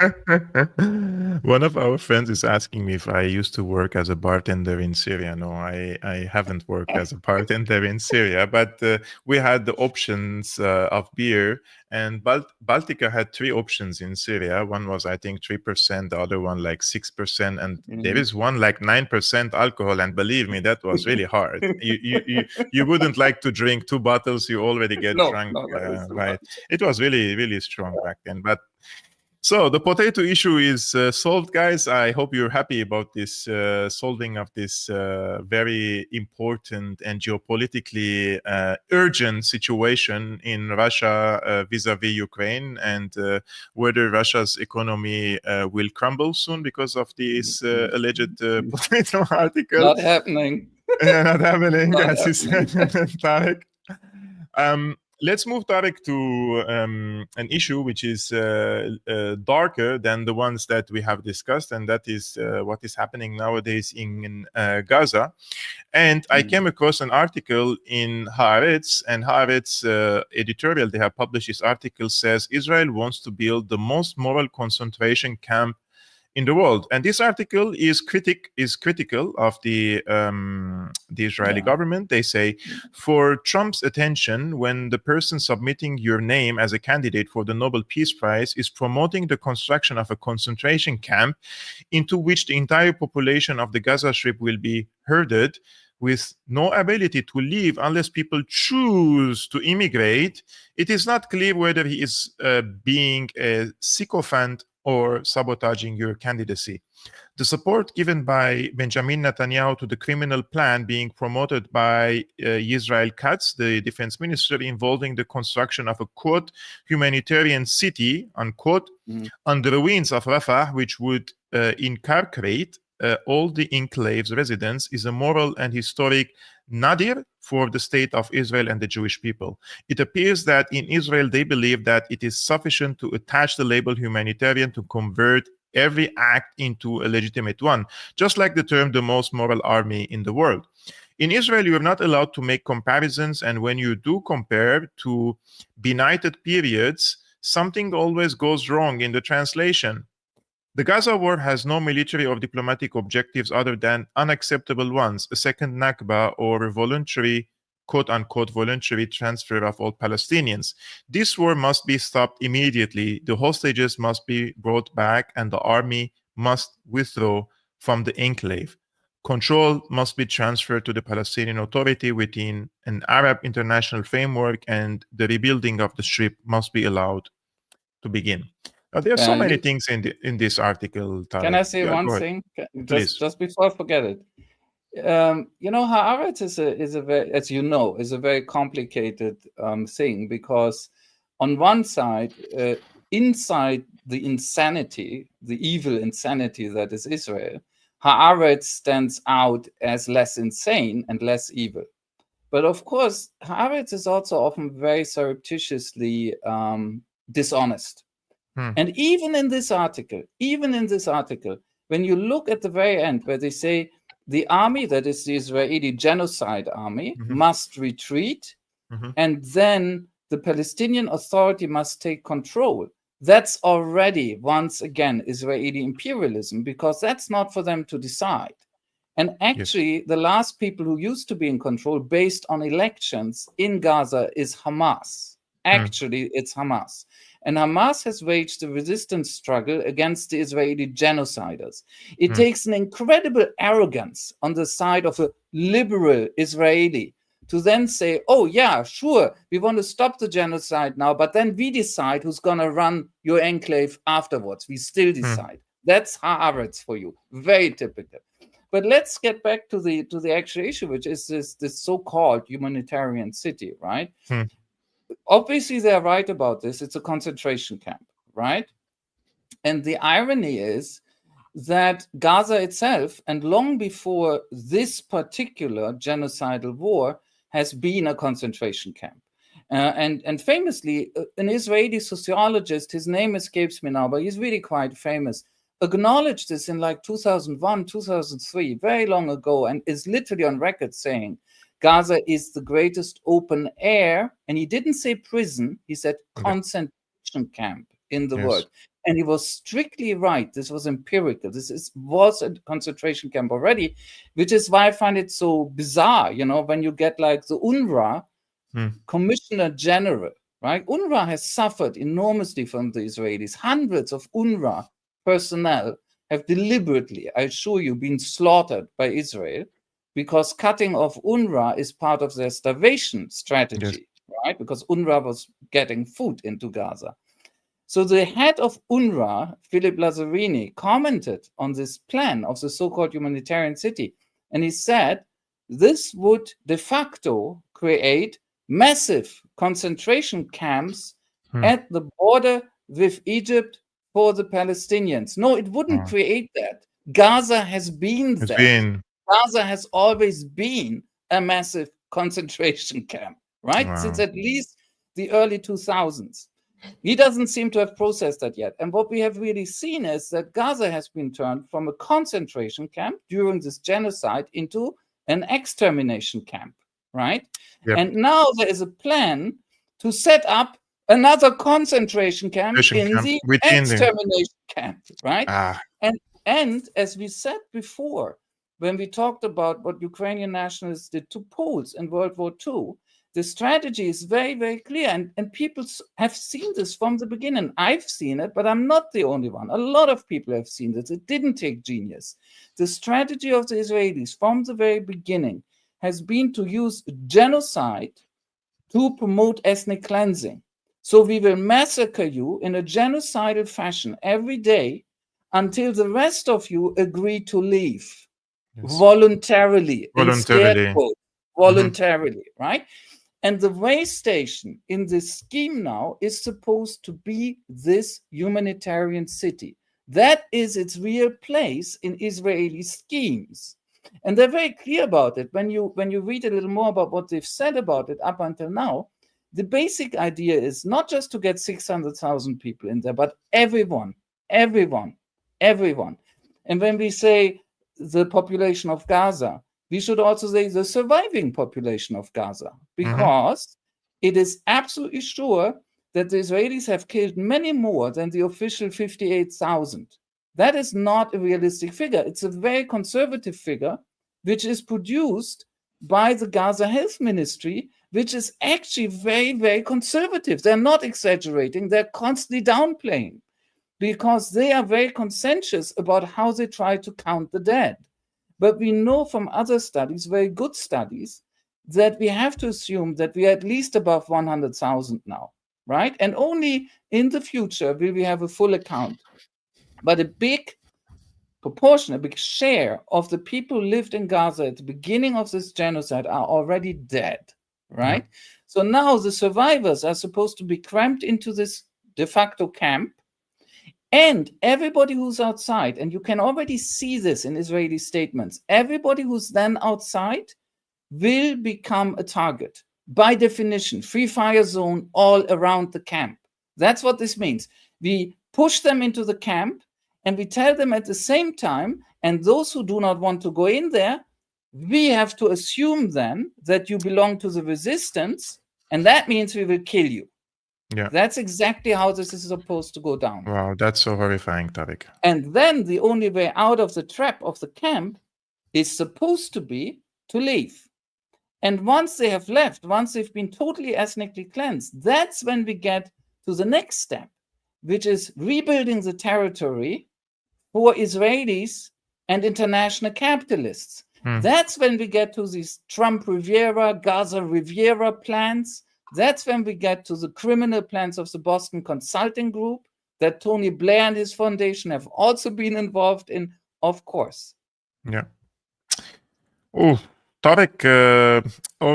One of our friends is asking me if I used to work as a bartender in Syria. No, I haven't worked as a bartender in Syria, but we had the options of beer, and Baltica had 3 options in Syria. One was, I think, 3%, the other one like 6%, and there is one like 9% alcohol. And believe me, that was really hard. You wouldn't like to drink 2 bottles, you already get drunk, right? It was really, really strong back then. But so the potato issue is solved, guys. I hope you're happy about this solving of this very important and geopolitically urgent situation in Russia vis-a-vis Ukraine, and whether Russia's economy will crumble soon because of this alleged potato article. Not happening. Yeah, not happening, Not as you said, Tarik. Let's move, Tarik, to an issue which is darker than the ones that we have discussed, and that is what is happening nowadays in Gaza. And I came across an article in Haaretz, and Haaretz editorial they have published this article says Israel wants to build the most moral concentration camp in the world. And this article is critical of the Israeli government. They say, for Trump's attention, when the person submitting your name as a candidate for the Nobel Peace Prize is promoting the construction of a concentration camp into which the entire population of the Gaza Strip will be herded, with no ability to leave unless people choose to immigrate, it is not clear whether he is being a sycophant or sabotaging your candidacy. The support given by Benjamin Netanyahu to the criminal plan being promoted by Israel Katz, the defense minister, involving the construction of a, quote, humanitarian city, unquote, on the ruins of Rafah, which would incarcerate all the enclave's residents, is a moral and historic nadir for the state of Israel and the Jewish people. It appears that in Israel they believe that it is sufficient to attach the label humanitarian to convert every act into a legitimate one, just like the term the most moral army in the world. In Israel, you are not allowed to make comparisons, and when you do compare to benighted periods, something always goes wrong in the translation. The Gaza war has no military or diplomatic objectives other than unacceptable ones, a second Nakba or a voluntary, quote-unquote, voluntary transfer of all Palestinians. This war must be stopped immediately. The hostages must be brought back and the army must withdraw from the enclave. Control must be transferred to the Palestinian Authority within an Arab international framework, and the rebuilding of the Strip must be allowed to begin. There are so many things in this article, Tarik. Can I say one thing? Just before I forget it. Haaretz is a very, as you know, is a very complicated thing, because on one side, inside the insanity, the evil insanity that is Israel, Haaretz stands out as less insane and less evil. But of course, Haaretz is also often very surreptitiously dishonest. And even in this article, when you look at the very end where they say the army, that is the Israeli genocide army, must retreat, and then the Palestinian Authority must take control, that's already, once again, Israeli imperialism, because that's not for them to decide. And actually, the last people who used to be in control based on elections in Gaza is Hamas. Actually, it's Hamas. And Hamas has waged a resistance struggle against the Israeli genociders. It Hmm. takes an incredible arrogance on the side of a liberal Israeli to then say, oh yeah, sure, we want to stop the genocide now, but then we decide who's going to run your enclave afterwards. We still decide. That's Haaretz for you. Very typical. But let's get back to the actual issue, which is this so-called humanitarian city, right? Obviously, they're right about this. It's a concentration camp, right? And the irony is that Gaza itself, and long before this particular genocidal war, has been a concentration camp. And famously, an Israeli sociologist, his name escapes me now, but he's really quite famous, acknowledged this in like 2001, 2003, very long ago, and is literally on record saying Gaza is the greatest open air, and he didn't say prison, he said concentration camp in the world. And he was strictly right. This was empirical. Was a concentration camp already, which is why I find it so bizarre, when you get like the UNRWA Commissioner General, right? UNRWA has suffered enormously from the Israelis. Hundreds of UNRWA personnel have deliberately, I assure you, been slaughtered by Israel because cutting off UNRWA is part of their starvation strategy, right? Because UNRWA was getting food into Gaza. So the head of UNRWA, Philip Lazzarini, commented on this plan of the so-called humanitarian city. And he said, this would de facto create massive concentration camps at the border with Egypt for the Palestinians. No, it wouldn't create that. Gaza has been that. Gaza has always been a massive concentration camp, right? Since at least the early 2000s. He doesn't seem to have processed that yet. And what we have really seen is that Gaza has been turned from a concentration camp during this genocide into an extermination camp, right? And now there is a plan to set up another concentration camp in the extermination camp, right? And as we said before, when we talked about what Ukrainian nationalists did to Poles in World War II, the strategy is very, very clear. And people have seen this from the beginning. I've seen it, but I'm not the only one. A lot of people have seen this. It didn't take genius. The strategy of the Israelis from the very beginning has been to use genocide to promote ethnic cleansing. So we will massacre you in a genocidal fashion every day until the rest of you agree to leave voluntarily. Voluntarily, right? And the way station in this scheme now is supposed to be this humanitarian city. That is its real place in Israeli schemes. And they're very clear about it. When you read a little more about what they've said about it up until now, the basic idea is not just to get 600,000 people in there, but everyone. And when we say the population of Gaza, we should also say the surviving population of Gaza, because it is absolutely sure that the Israelis have killed many more than the official 58,000. That is not a realistic figure. It's a very conservative figure, which is produced by the Gaza Health Ministry, which is actually very, very conservative. They're not exaggerating. They're constantly downplaying because they are very conscientious about how they try to count the dead. But we know from other studies, very good studies, that we have to assume that we are at least above 100,000 now, right? And only in the future will we have a full account. But a big proportion, a big share of the people who lived in Gaza at the beginning of this genocide are already dead, right? So now the survivors are supposed to be crammed into this de facto camp. And everybody who's outside, and you can already see this in Israeli statements, everybody who's then outside will become a target. By definition, free fire zone all around the camp. That's what this means. We push them into the camp, and we tell them at the same time, and those who do not want to go in there, we have to assume then that you belong to the resistance, and that means we will kill you. Yeah. That's exactly how this is supposed to go down. Wow, that's so horrifying, Tarik. And then the only way out of the trap of the camp is supposed to be to leave. And once they have left, once they've been totally ethnically cleansed, that's when we get to the next step, which is rebuilding the territory for Israelis and international capitalists. That's when we get to these Trump Riviera, Gaza Riviera plans. That's when we get to the criminal plans of the Boston Consulting Group that Tony Blair and his foundation have also been involved in, of course. Yeah. Oh, Tarik,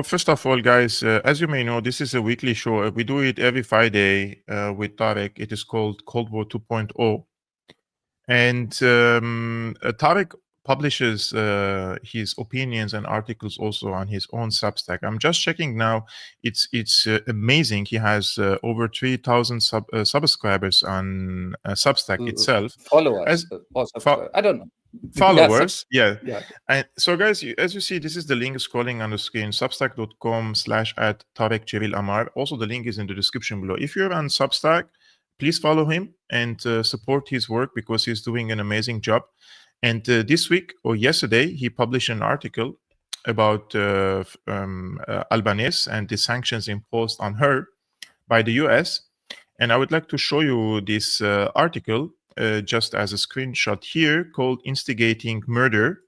first of all, guys, as you may know, this is a weekly show. We do it every Friday with Tarik. It is called Cold War 2.0. And Tarik publishes his opinions and articles also on his own Substack. I'm just checking now. It's amazing. He has over 3,000 subscribers on Substack itself. Followers. I don't know. Followers, yeah. And so, guys, as you see, this is the link scrolling on the screen, substack.com/@Tarik Cyril Amar. Also, the link is in the description below. If you're on Substack, please follow him and support his work because he's doing an amazing job. And this week or yesterday, he published an article about Albanese and the sanctions imposed on her by the US. And I would like to show you this article just as a screenshot here, called Instigating Murder.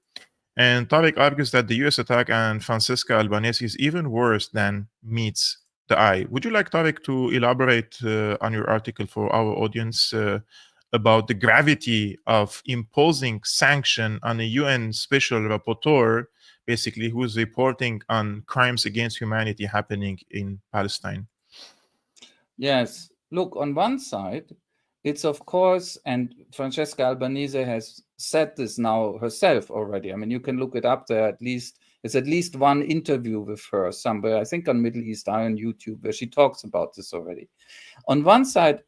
And Tarik argues that the US attack on Francesca Albanese is even worse than meets the eye. Would you like, Tarik, to elaborate on your article for our audience about the gravity of imposing sanction on a UN special rapporteur, basically, who is reporting on crimes against humanity happening in Palestine? Yes. Look, on one side, it's of course, and Francesca Albanese has said this now herself already. I mean, you can look it up there at least. There's at least one interview with her somewhere, I think on Middle East Eye on YouTube, where she talks about this already. On one side,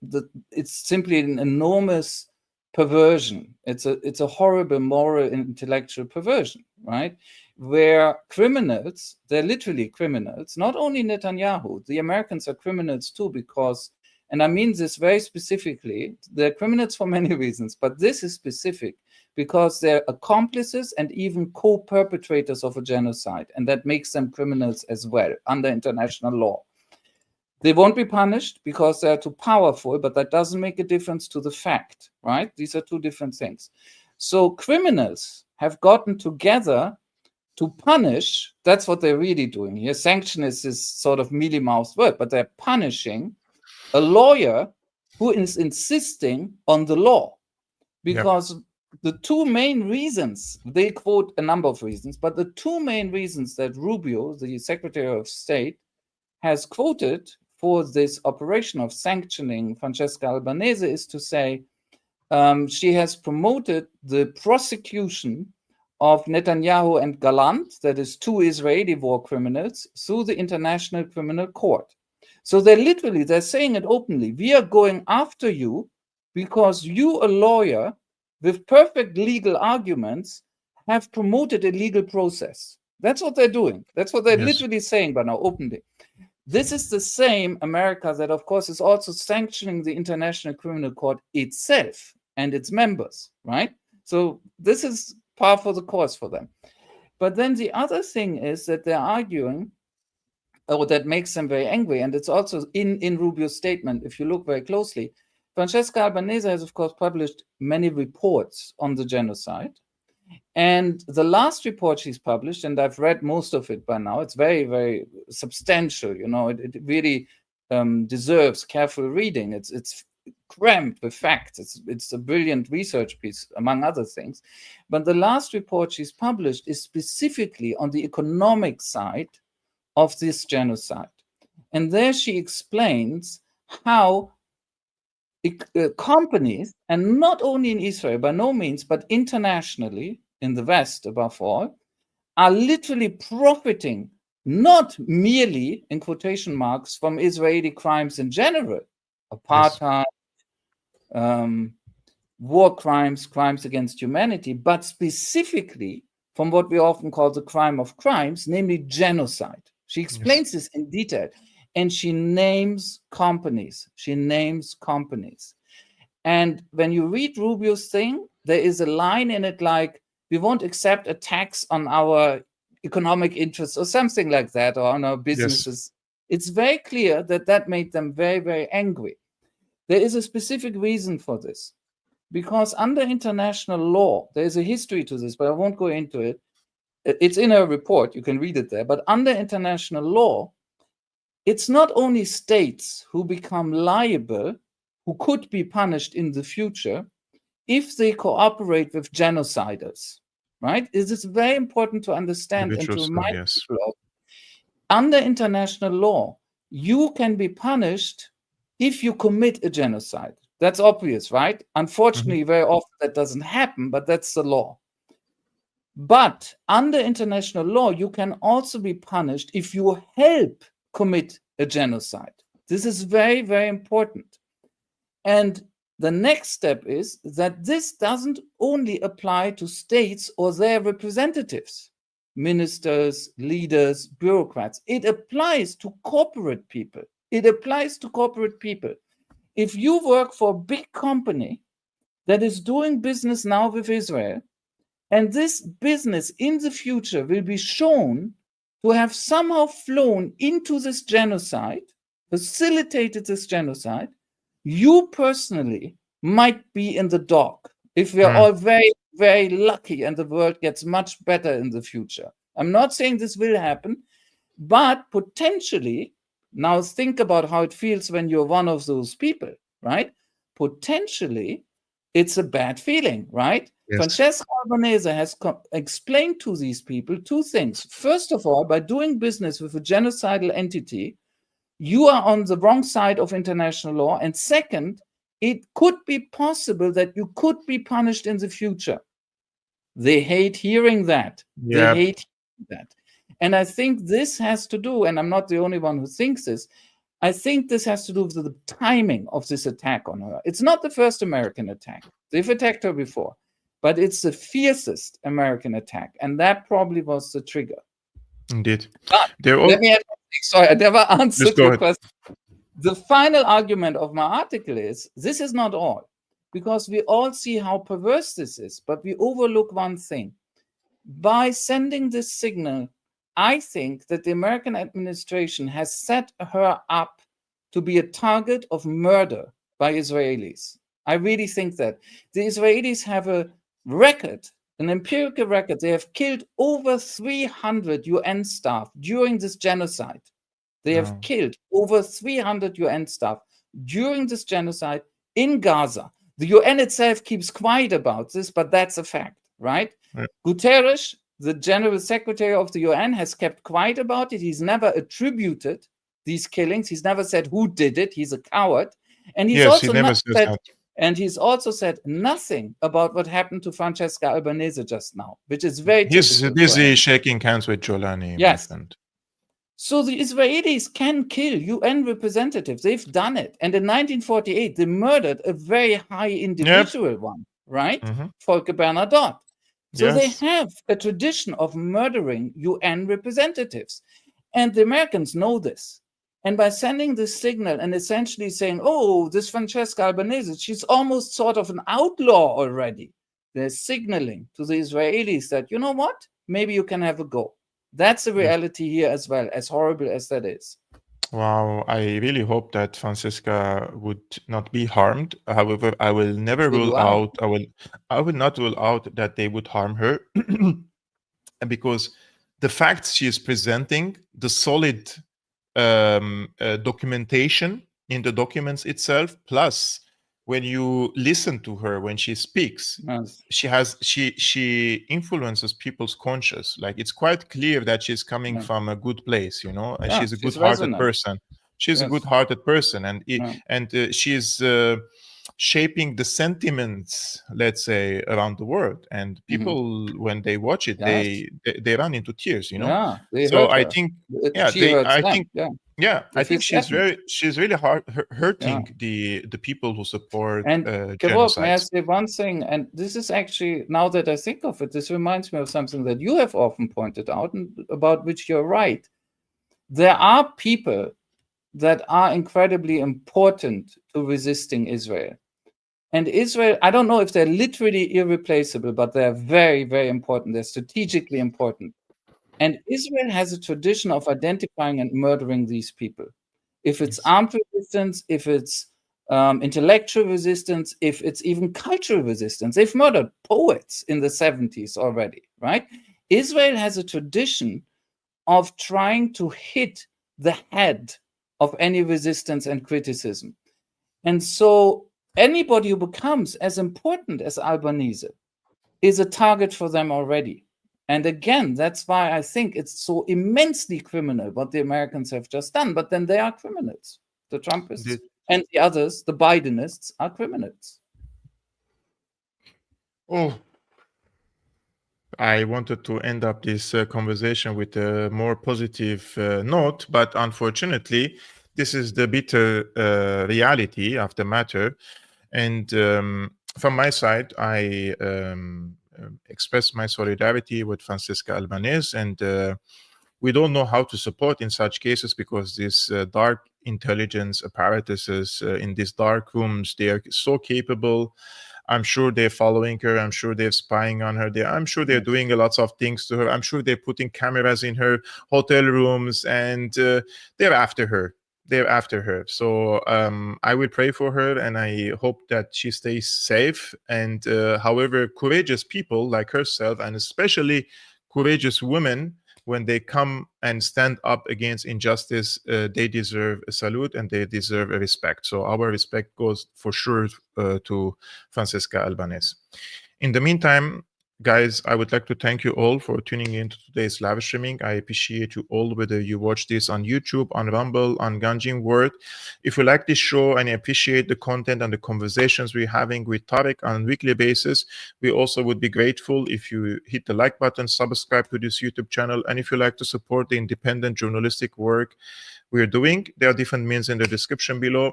it's simply an enormous perversion. It's a horrible moral and intellectual perversion, right? Where criminals, they're literally criminals, not only Netanyahu, the Americans are criminals too, because, and I mean this very specifically, they're criminals for many reasons, but this is specific because they're accomplices and even co-perpetrators of a genocide, and that makes them criminals as well under international law. They won't be punished because they're too powerful, but that doesn't make a difference to the fact, right? These are two different things. So criminals have gotten together to punish. That's what they're really doing here. Sanction is this sort of mealy-mouthed word, but they're punishing a lawyer who is insisting on the law. Because the two main reasons, they quote a number of reasons, but the two main reasons that Rubio, the Secretary of State, has quoted for this operation of sanctioning Francesca Albanese is to say she has promoted the prosecution of Netanyahu and Gallant, that is two Israeli war criminals, through the International Criminal Court. So they're saying it openly. We are going after you because you, a lawyer with perfect legal arguments, have promoted a legal process. That's what they're doing. That's what they're literally saying by now openly. This is the same America that, of course, is also sanctioning the International Criminal Court itself and its members, right? So this is par for the course for them. But then the other thing is that they're arguing, or that makes them very angry, and it's also in Rubio's statement, if you look very closely, Francesca Albanese has, of course, published many reports on the genocide. And the last report she's published, and I've read most of it by now, it's very, very substantial. You know, it really deserves careful reading. It's crammed with facts. It's a brilliant research piece, among other things. But the last report she's published is specifically on the economic side of this genocide. And there she explains how companies, and not only in Israel, by no means, but internationally, in the West above all, are literally profiting, not merely, in quotation marks, from Israeli crimes in general, apartheid, war crimes, crimes against humanity, but specifically from what we often call the crime of crimes, namely genocide. She explains this in detail. And she names companies. She names companies. And when you read Rubio's thing, there is a line in it like, we won't accept a tax on our economic interests or something like that, or on our businesses. It's very clear that that made them very, very angry. There is a specific reason for this. Because under international law, there is a history to this, but I won't go into it. It's in a report, you can read it there. But under international law, it's not only states who become liable, who could be punished in the future, if they cooperate with genociders, right? It is very important to understand and to remind people of. Under international law, you can be punished if you commit a genocide. That's obvious, right? Unfortunately, very often that doesn't happen, but that's the law. But under international law, you can also be punished if you help commit a genocide. This is very, very important. And the next step is that this doesn't only apply to states or their representatives, ministers, leaders, bureaucrats. It applies to corporate people. It applies to corporate people. If you work for a big company that is doing business now with Israel, and this business in the future will be shown to have somehow flown into this genocide, facilitated this genocide, you personally might be in the dock if we are all very, very lucky and the world gets much better in the future. I'm not saying this will happen, but potentially, now think about how it feels when you're one of those people, right? Potentially, it's a bad feeling, right? Yes. Francesca Albanese has explained to these people two things. First of all, by doing business with a genocidal entity, you are on the wrong side of international law. And second, it could be possible that you could be punished in the future. They hate hearing that. Yep. They hate hearing that. And I think this has to do, and I'm not the only one who thinks this, I think this has to do with the timing of this attack on her. It's not the first American attack. They've attacked her before, but it's the fiercest American attack. And that probably was the trigger. Indeed. Let me add, sorry, I never answered your question. The final argument of my article is, this is not all, because we all see how perverse this is, but we overlook one thing. By sending this signal, I think that the American administration has set her up to be a target of murder by Israelis. I really think that. The Israelis have a record, an empirical record. They have killed over 300 UN staff during this genocide. They have killed over 300 UN staff during this genocide in Gaza. The UN itself keeps quiet about this, but that's a fact, right? Guterres, the General Secretary of the UN, has kept quiet about it. He's never attributed these killings. He's never said who did it. He's a coward. And he's he's also said nothing about what happened to Francesca Albanese just now, which is very He's busy shaking hands with Jolani. Yes. So the Israelis can kill UN representatives. They've done it. And in 1948, they murdered a very high individual one, right? Volker Bernadotte. So they have a tradition of murdering UN representatives. And the Americans know this. And by sending this signal and essentially saying, oh, this Francesca Albanese, she's almost sort of an outlaw already. They're signaling to the Israelis that, you know what? Maybe you can have a go. That's a reality here as well, as horrible as that is. Wow, I really hope that Francesca would not be harmed. However, I will never rule out. I will not rule out that they would harm her, because the facts she is presenting, the solid documentation in the documents itself, plus when you listen to her when she speaks, she influences people's conscience. Like, it's quite clear that she's coming from a good place, you know. And she's a good-hearted person. She's a good-hearted person, and she's shaping the sentiments, let's say, around the world. And people, when they watch it, they run into tears, you know. So I think, I think she's really hurting the people who support Kevork, may I say one thing? And this is actually, now that I think of it, this reminds me of something that you have often pointed out and about which you're right. There are people that are incredibly important to resisting Israel. And Israel, I don't know if they're literally irreplaceable, but they're very, very important. They're strategically important. And Israel has a tradition of identifying and murdering these people. If it's armed resistance, if it's intellectual resistance, if it's even cultural resistance. They've murdered poets in the 70s already, right? Israel has a tradition of trying to hit the head of any resistance and criticism. And so anybody who becomes as important as Albanese is a target for them already. And again, that's why I think it's so immensely criminal what the Americans have just done. But then they are criminals. The Trumpists and the others, the Bidenists, are criminals. Oh, I wanted to end up this conversation with a more positive note, but unfortunately, this is the bitter reality of the matter. And from my side, I express my solidarity with Francesca Albanese, and we don't know how to support in such cases because these dark intelligence apparatuses in these dark rooms, they are so capable. I'm sure they're following her. I'm sure they're spying on her. I'm sure they're doing lots of things to her. I'm sure they're putting cameras in her hotel rooms, and they're after her. They're after her. So I will pray for her, and I hope that she stays safe. And however, courageous people like herself, and especially courageous women, when they come and stand up against injustice, they deserve a salute and they deserve a respect. So our respect goes for sure to Francesca Albanese. In the meantime, guys, I would like to thank you all for tuning in to today's live streaming. I appreciate you all, whether you watch this on YouTube, on Rumble, on Ganjin World. If you like this show and appreciate the content and the conversations we're having with Tarik on a weekly basis, we also would be grateful if you hit the like button, subscribe to this YouTube channel, and if you like to support the independent journalistic work we're doing, there are different means in the description below,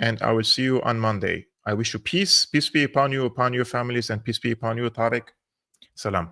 and I will see you on Monday. I wish you peace. Peace be upon you, upon your families, and peace be upon you, Tarik. Salam.